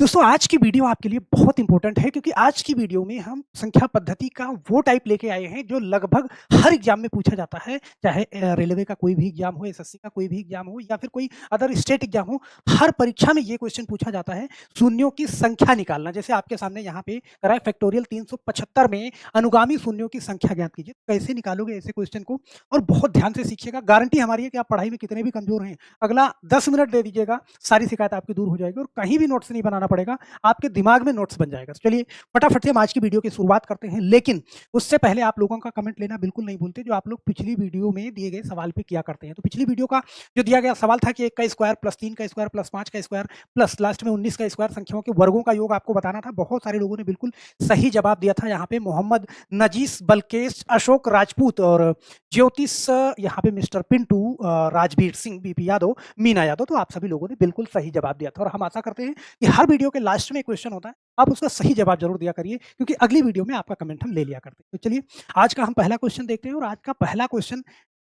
दोस्तों आज की वीडियो आपके लिए बहुत इंपॉर्टेंट है क्योंकि आज की वीडियो में हम संख्या पद्धति का वो टाइप लेके आए हैं जो लगभग हर एग्जाम में पूछा जाता है, चाहे रेलवे का कोई भी एग्जाम हो, एसएससी का कोई भी एग्जाम हो या फिर कोई अदर स्टेट एग्जाम हो। हर परीक्षा में ये क्वेश्चन पूछा जाता है, शून्यों की संख्या निकालना। जैसे आपके सामने यहाँ पे करा है फैक्टोरियल 375 में अनुगामी शून्यों की संख्या ज्ञात कीजिए। कैसे निकालोगे ऐसे क्वेश्चन को, और बहुत ध्यान से सीखिएगा। गारंटी हमारी है कि आप पढ़ाई में कितने भी कमजोर हैं, अगला 10 मिनट दे दीजिएगा, सारी शिकायत आपकी दूर हो जाएगी और कहीं भी नोट्स नहीं बनाना पड़ेगा, आपके दिमाग में नोट्स बन जाएगा। चलिए फटाफट से हम आज की वीडियो की शुरुआत करते हैं, लेकिन उससे पहले आप लोगों का कमेंट लेना बिल्कुल नहीं भूलते, जो आप लोग पिछली वीडियो में दिए गए सवाल पे किया करते हैं। तो पिछली वीडियो का जो दिया गया सवाल था कि 1 का स्क्वायर प्लस 3 का स्क्वायर प्लस 5 का स्क्वायर प्लस लास्ट में 19 का स्क्वायर संख्याओं के वर्गों का योग आपको बताना था। बहुत सारे लोगों ने बिल्कुल सही जवाब दिया था। यहाँ पे मोहम्मद नजीस, बल्केश, अशोक राजपूत और ज्योतिष, यहाँ पे मिस्टर पिंटू, राजवीर सिंह, बीपी यादव, मीना यादव। तो आप सभी लोगों ने बिल्कुल सही जवाब दिया था और हम आशा करते हैं कि हर वीडियो के लास्ट में क्वेश्चन होता है, आप उसका सही जवाब जरूर दिया करिए क्योंकि अगली वीडियो में आपका कमेंट हम ले लिया करते हैं। तो चलिए आज का हम पहला क्वेश्चन देखते हैं और आज का पहला क्वेश्चन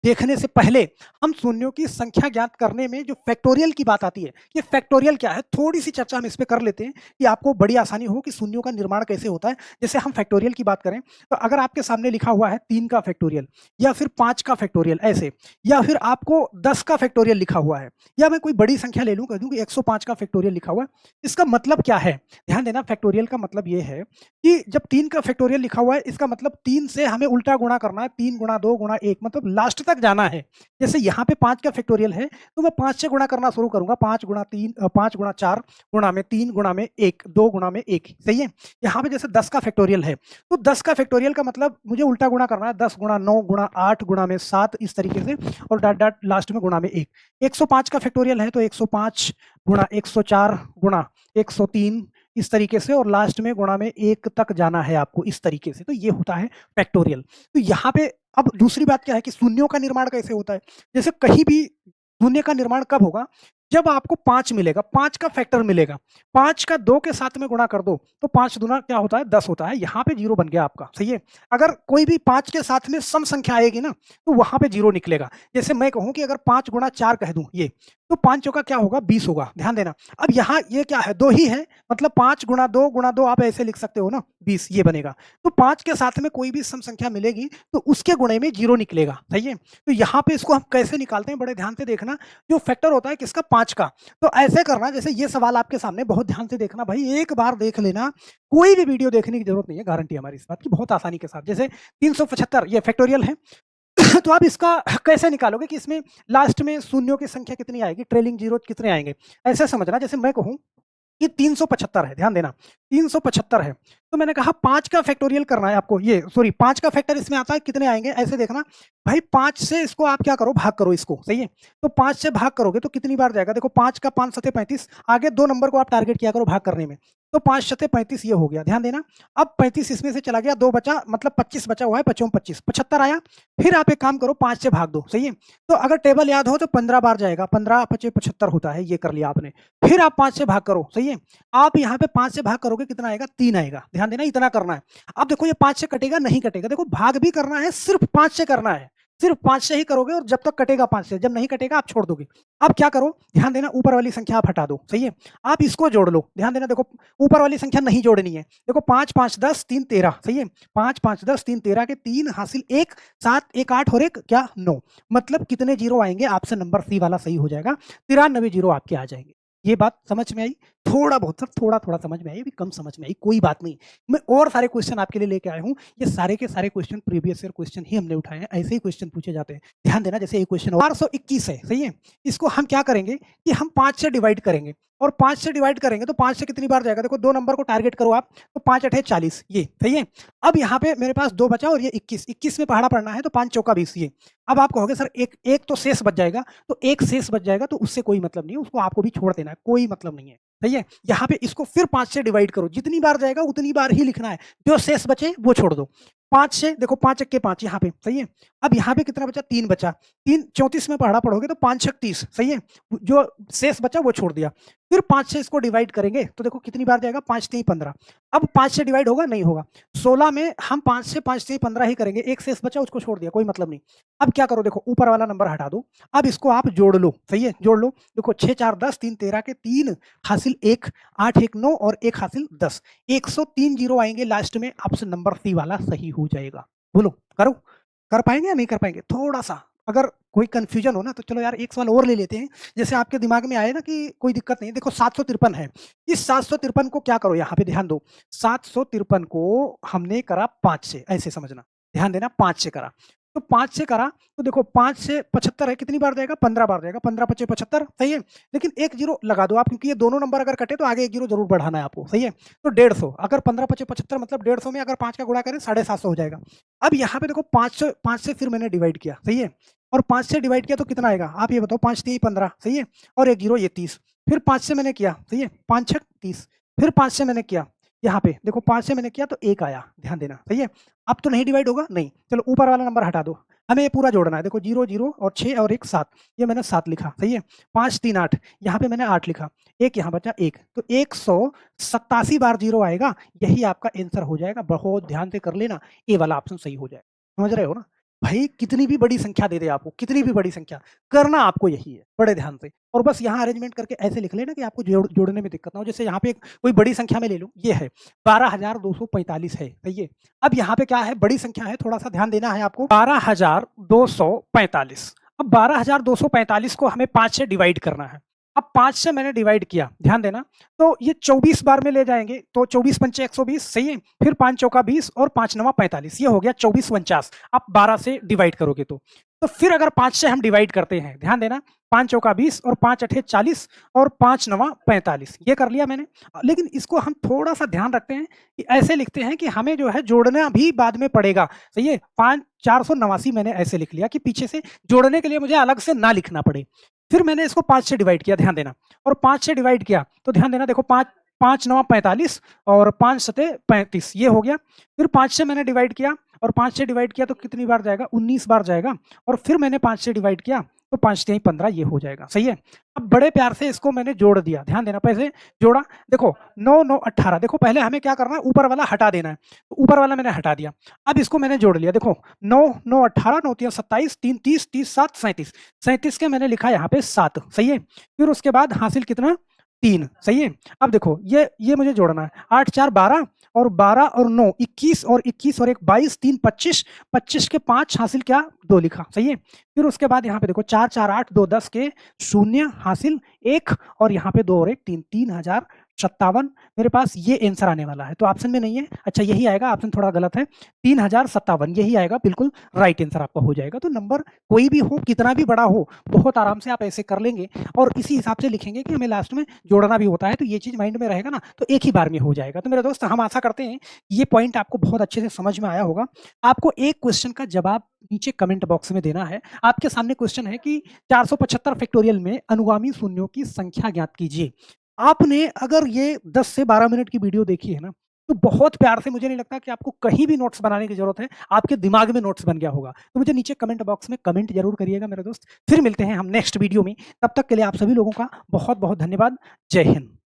देखने से पहले हम शून्यों की संख्या ज्ञात करने में जो फैक्टोरियल की बात आती है, ये फैक्टोरियल क्या है, थोड़ी सी चर्चा हम इस पे कर लेते हैं कि आपको बड़ी आसानी हो कि शून्यों का निर्माण कैसे होता है। जैसे हम फैक्टोरियल की बात करें तो अगर आपके सामने लिखा हुआ है 3 का फैक्टोरियल या फिर 5 का फैक्टोरियल ऐसे, या फिर आपको 10 का फैक्टोरियल लिखा हुआ है, या मैं कोई बड़ी संख्या ले लूं, कह दूं कि 105 का फैक्टोरियल लिखा हुआ है, इसका मतलब क्या है? ध्यान देना, फैक्टोरियल का मतलब ये है कि जब 3 का फैक्टोरियल लिखा हुआ है, इसका मतलब 3 से हमें उल्टा गुणा करना है, 3 गुणा 2 गुणा 1, मतलब लास्ट तक जाना है। जैसे यहाँ पे 5 का फैक्टोरियल है तो मैं 5 से गुणा करना शुरू करूंगा, 5 गुणा 3, 5 गुणा 4 गुणा में 3 गुणा में 1, 2 गुणा में 1, सही है। यहाँ पे जैसे 10 का फैक्टोरियल है तो 10 का फैक्टोरियल का मतलब मुझे उल्टा गुणा करना है, 10 गुणा 9 गुणा 8 गुणा में 7, इस तरीके से, और डॉट डॉट लास्ट में गुणा में 1। 105 का फैक्टोरियल है तो 105 गुणा 104 गुणा 103, इस तरीके से, और लास्ट में गुणा में 1 तक जाना है आपको, इस तरीके से। तो ये होता है फैक्टोरियल। तो यहाँ पे अब दूसरी बात क्या है कि शून्यों का निर्माण कैसे होता है। जैसे कहीं भी शून्य का निर्माण कब होगा, जब आपको 5 मिलेगा, 5 का फैक्टर मिलेगा, 5 का 2 के साथ में गुणा कर दो तो 5 दूना क्या होता है, 10 होता है। यहाँ पे 0 बन गया आपका, सही है। अगर कोई भी 5 के साथ में सम संख्या आएगी ना तो वहां पे 0 निकलेगा। जैसे मैं कहूं कि अगर 5 गुणा 4 कह दूं ये, तो 5 चौका क्या होगा, 20 होगा। ध्यान देना, अब यहाँ ये क्या है, 2 ही है, मतलब 5 गुणा 2 आप ऐसे लिख सकते हो ना, 20 ये बनेगा। तो 5 के साथ में कोई भी सम संख्या मिलेगी तो उसके गुणे में 0 निकलेगा, सही है। तो यहाँ पे इसको हम कैसे निकालते हैं, बड़े ध्यान से देखना। जो फैक्टर होता है किसका, 5 का, तो ऐसे करना, जैसे ये सवाल आपके सामने, बहुत ध्यान से देखना भाई, एक बार देख लेना, कोई भी वीडियो देखने की जरूरत नहीं है, गारंटी हमारी इस बात की, बहुत आसानी के साथ। जैसे 375 ये फैक्टोरियल है तो आप इसका कैसे निकालोगे कि इसमें लास्ट में शून्यों की संख्या कितनी आएगी, ट्रेलिंग जीरो कितने आएंगे, ऐसे समझना। जैसे मैं कहूं कि 375 है, ध्यान देना 375 है, तो मैंने कहा 5 का फैक्टोरियल करना है आपको, ये सॉरी 5 का फैक्टर इसमें आता है, कितने आएंगे ऐसे देखना भाई। 5 से इसको आप क्या करो, भाग करो इसको, सही है। तो 5 से भाग करोगे तो कितनी बार जाएगा, देखो 5 का 5 सते 35, आगे 2 नंबर को आप टारगेट किया करो भाग करने में, तो 5 सते 35 ये हो गया, ध्यान देना। अब 35 इसमें से चला गया, 2 बचा, मतलब 25 बचा हुआ है, 25 25 75 आया। फिर आप एक काम करो, 5 से भाग दो, सही है। तो अगर टेबल याद हो तो 15 बार जाएगा, 15 25 75 होता है, ये कर लिया आपने। फिर आप 5 से भाग करो, सही है। आप यहाँ पे 5 से भाग करोगे, कितना आएगा, 3 आएगा, ध्यान देना, इतना करना है। अब देखो ये 5 से कटेगा, नहीं कटेगा, देखो भाग भी करना है, सिर्फ 5 से करना है, सिर्फ 5 से ही करोगे, और जब तक कटेगा 5 से, जब नहीं कटेगा आप छोड़ दोगे। अब क्या करो, ध्यान देना, ऊपर वाली संख्या आप हटा दो, सही है। आप इसको जोड़ लो, ध्यान देना, देखो ऊपर वाली संख्या नहीं जोड़नी है, देखो 5 5 10 3 13, सही है। 5 5 10 3 13 के 3 हासिल 1 7 1 8 और 1 क्या 9, मतलब कितने जीरो आएंगे, आपसे नंबर सी वाला सही हो जाएगा, 93 जीरो आपके आ जाएंगे। ये बात समझ में आई, थोड़ा बहुत सर, थोड़ा थोड़ा समझ में आई, अभी कम समझ में आई, कोई बात नहीं। मैं और सारे क्वेश्चन आपके लिए लेके आया हूँ, ये सारे के सारे क्वेश्चन प्रीवियस ईयर क्वेश्चन ही हमने उठाए हैं, ऐसे ही क्वेश्चन पूछे जाते हैं। ध्यान देना, जैसे एक क्वेश्चन 421 है, सही है। इसको हम क्या करेंगे कि हम 5 से डिवाइड करेंगे, और 5 से डिवाइड करेंगे तो 5 से कितनी बार जाएगा, देखो 2 नंबर को टारगेट करो आप, तो 5 8 40, ये सही है। अब यहाँ पे मेरे पास 2 बचा और ये 21 में पहाड़ा पड़ना है, तो 5 चौका 20 ये। अब आप कहोगे सर एक तो शेष बच जाएगा, तो एक शेष बच जाएगा तो उससे कोई मतलब नहीं है, उसको आपको भी छोड़ देना है, कोई मतलब नहीं है, सही है। यहाँ पे इसको फिर 5 से डिवाइड करो, जितनी बार जाएगा उतनी बार ही लिखना है, जो शेष बचे वो छोड़ दो। 5 से देखो 5 के 5 यहाँ पे सही है। अब यहाँ पे कितना बचा 3 बचा, 3 34 में पढ़ा पढ़ोगे तो 5 छक 30 सही है। जो शेष बचा वो छोड़ दिया। फिर 5 से इसको डिवाइड करेंगे तो देखो कितनी बार जाएगा 5 3 15। अब 5 से डिवाइड होगा नहीं होगा। 16 में हम 5 से 5 3 15 ही करेंगे, एक शेष बचा उसको छोड़ दिया, कोई मतलब नहीं। अब क्या करो देखो ऊपर वाला नंबर हटा दो, अब इसको आप जोड़ लो सही है, जोड़ लो। देखो 6 4 10 3 13 के 3 हासिल 1 8 1 9 और 1 हासिल 10, 103 जीरो आएंगे लास्ट में, ऑप्शन नंबर सी वाला सही हो जाएगा। बोलो करो, कर पाएंगे या नहीं कर पाएंगे? थोड़ा सा अगर कोई कंफ्यूजन हो ना तो चलो यार एक सवाल और ले लेते हैं, जैसे आपके दिमाग में आए ना कि कोई दिक्कत नहीं। देखो 753 है, इस 753 को क्या करो, यहाँ पे ध्यान दो, 753 को हमने करा 5 से, ऐसे समझना, ध्यान देना 5 से करा। तो 5 से करा तो देखो 5 से 75 है, कितनी बार जाएगा 15 बार जाएगा, 15 पचे 75 सही है। लेकिन एक जीरो लगा दो आप, क्योंकि ये दोनों नंबर अगर कटे तो आगे एक जीरो जरूर बढ़ाना है आपको सही है। तो 150, अगर 15 पचे 75 मतलब 150 में अगर 5 का गुणा करें 750 हो जाएगा। अब यहाँ पे देखो 5 से फिर मैंने डिवाइड किया सही है, और 5 से डिवाइड किया तो कितना आएगा आप ये बताओ, 5 3 15 सही है, और एक जीरो ये 30। फिर 5 से मैंने किया सही है, 5 6 30। फिर 5 से मैंने किया, यहाँ पे देखो 5 से मैंने किया तो 1 आया, ध्यान देना सही है। अब तो नहीं डिवाइड होगा, नहीं, चलो ऊपर वाला नंबर हटा दो, हमें ये पूरा जोड़ना है। देखो 0 0 और 6 और 1 7, ये मैंने 7 लिखा सही है। 5 3 8, यहाँ पे मैंने 8 लिखा, एक यहाँ बचा 1, तो 187 बार जीरो आएगा, यही आपका आंसर हो जाएगा। बहुत ध्यान से कर लेना, ये वाला ऑप्शन सही हो जाएगा। समझ रहे हो ना भाई? कितनी भी बड़ी संख्या दे दे आपको, कितनी भी बड़ी संख्या, करना आपको यही है बड़े ध्यान से। और बस यहाँ अरेंजमेंट करके ऐसे लिख लेना कि आपको जोड़ने में दिक्कत ना हो। जैसे यहाँ पे कोई बड़ी संख्या में ले लो, ये है 12,245 है सही है। अब यहाँ पे क्या है, बड़ी संख्या है, थोड़ा सा ध्यान देना है आपको, 12,245। अब 12,245 को हमें 5 से डिवाइड करना है। अब 5 से मैंने डिवाइड किया, ध्यान देना, तो ये 24 बार में ले जाएंगे, तो 24 पंचे 120 सही है। फिर 5 चौका 20 और 5 नवा 45, ये हो गया 24 49। आप 12 से डिवाइड करोगे तो फिर अगर 5 से हम डिवाइड करते हैं, ध्यान देना, 5 चौका 20 और 5 अठे 40 और 5 नवा 45, ये कर लिया मैंने। लेकिन इसको हम थोड़ा सा ध्यान रखते हैं कि ऐसे लिखते हैं कि हमें जो है जोड़ना भी बाद में पड़ेगा सही है। 5 489 मैंने ऐसे लिख लिया कि पीछे से जोड़ने के लिए मुझे अलग से ना लिखना पड़े। फिर मैंने इसको 5 से डिवाइड किया, ध्यान देना, और 5 से डिवाइड किया तो ध्यान देना, देखो 5 5 9 45 और 5 सते 35, ये हो गया। फिर 5 से मैंने डिवाइड किया, और 5 से डिवाइड किया तो कितनी बार जाएगा 19 बार जाएगा, और फिर मैंने 5 से डिवाइड किया तो 5 3 15, ये हो जाएगा सही है। अब बड़े प्यार से इसको मैंने जोड़ दिया, ध्यान देना, पैसे जोड़ा, देखो 9 9 18। देखो पहले हमें क्या करना है, ऊपर वाला हटा देना है, तो ऊपर वाला मैंने हटा दिया। अब इसको मैंने जोड़ लिया, देखो 9 9 18 9 3 27 3 30 30 7 37, 37 के मैंने लिखा यहाँ पे 7 सही है। फिर उसके बाद हासिल कितना 3 सही है। अब देखो ये मुझे जोड़ना है, 8 4 12 और 12 और 9 21 और 21 और 1 22 3 25, 25 के 5 हासिल क्या 2 लिखा सही है। फिर उसके बाद यहाँ पे देखो 4 4 8 2 10 के 0 हासिल 1, और यहाँ पे 2 और 1 3, 3057 मेरे पास ये आंसर आने वाला है। तो ऑप्शन में नहीं है, अच्छा यही आएगा, ऑप्शन थोड़ा गलत है, 3057 यही आएगा, बिल्कुल राइट आंसर आपका हो जाएगा। तो नंबर कोई भी हो, कितना भी बड़ा हो, बहुत आराम से आप ऐसे कर लेंगे और इसी हिसाब से लिखेंगे कि हमें लास्ट में जोड़ना भी होता है, तो ये चीज माइंड में रहेगा ना, तो एक ही बार में हो जाएगा। तो मेरे दोस्त हम आशा करते हैं ये पॉइंट आपको बहुत अच्छे से समझ में आया होगा। आपको एक क्वेश्चन का जवाब नीचे कमेंट बॉक्स में देना है। आपके सामने क्वेश्चन है कि 475 फैक्टोरियल में अनुगामी शून्यों की संख्या ज्ञात कीजिए। आपने अगर ये 10 से 12 मिनट की वीडियो देखी है ना, तो बहुत प्यार से, मुझे नहीं लगता कि आपको कहीं भी नोट्स बनाने की जरूरत है, आपके दिमाग में नोट्स बन गया होगा। तो मुझे नीचे कमेंट बॉक्स में कमेंट जरूर करिएगा मेरे दोस्त। फिर मिलते हैं हम नेक्स्ट वीडियो में, तब तक के लिए आप सभी लोगों का बहुत बहुत धन्यवाद। जय हिंद।